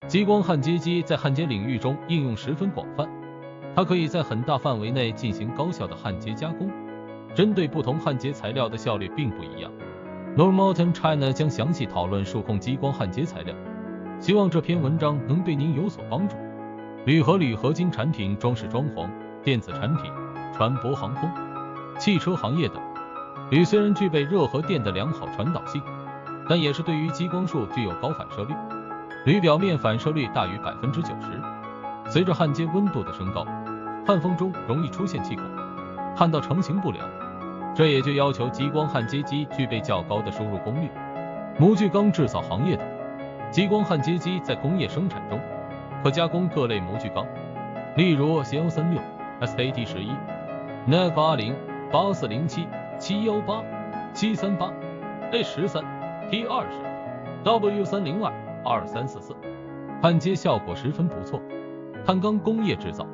激光焊接机在焊接领域中应用十分广泛，它可以在很大范围内进行高效的焊接加工，针对不同焊接材料的效率并不一样。Normoton China 将详细讨论数控激光焊接材料，希望这篇文章能对您有所帮助。铝和铝合金产品、装饰装潢、电子产品、船舶航空、汽车行业等。铝虽然具备热和电的良好传导性，但也是对于激光束具有高反射率。铝表面反射率大于90%，随着焊接温度的升高，焊缝中容易出现气孔，焊道成型不良。这也就要求激光焊接机具备较高的输入功率。模具钢制造行业等，激光焊接机在工业生产中可加工各类模具钢，例如 CL36、SAT11、NAG80、8407、718、738、A13、T20、W302、2344，焊接效果十分不错。碳钢工业制造、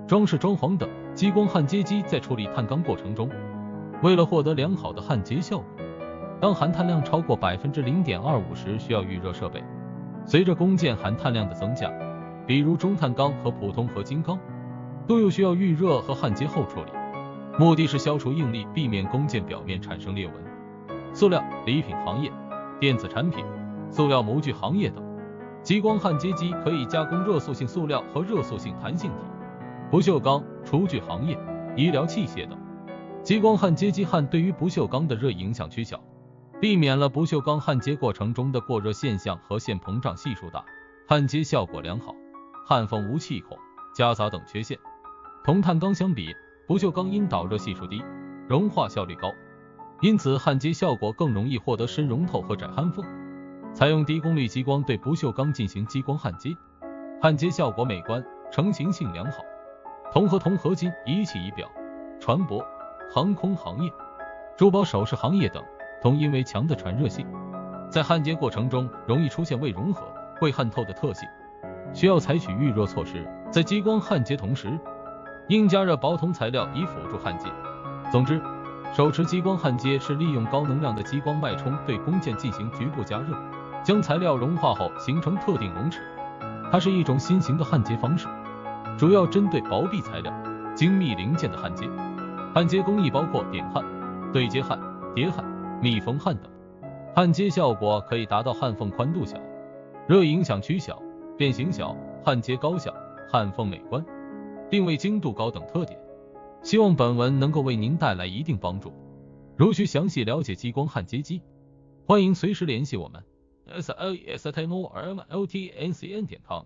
装饰装潢等，激光焊接机在处理碳钢过程中，为了获得良好的焊接效果，当含碳量超过 0.25% 时需要预热设备。随着工件含碳量的增加，比如中碳钢和普通合金钢，都有需要预热和焊接后处理，目的是消除应力，避免工件表面产生裂纹。塑料、礼品行业、电子产品、塑料模具行业等，激光焊接机可以加工热塑性塑料和热塑性弹性体。不锈钢、厨具行业、医疗器械等，激光焊接机焊对于不锈钢的热影响区小，避免了不锈钢焊接过程中的过热现象和线膨胀系数大，焊接效果良好，焊缝无气孔、夹杂等缺陷。同碳钢相比，不锈钢因导热系数低，融化效率高，因此焊接效果更容易获得深融透和窄焊缝。采用低功率激光对不锈钢进行激光焊接，焊接效果美观，成型性良好。铜和铜合金、仪器仪表、船舶、航空行业、珠宝首饰行业等，铜因为强的传热性，在焊接过程中容易出现未融合、未焊透的特性，需要采取预热措施。在激光焊接同时，应加热薄铜材料以辅助焊接。总之，手持激光焊接是利用高能量的激光脉冲对工件进行局部加热，将材料融化后形成特定熔尺。它是一种新型的焊接方式，主要针对薄壁材料、精密零件的焊接。焊接工艺包括点焊、对接焊、叠焊、密封焊等。焊接效果可以达到焊缝宽度小、热影响区小、变形小、焊接高效、焊缝美观、定位精度高等特点。希望本文能够为您带来一定帮助。如需详细了解激光焊接机，欢迎随时联系我们。SLESTNORMLTNCN.com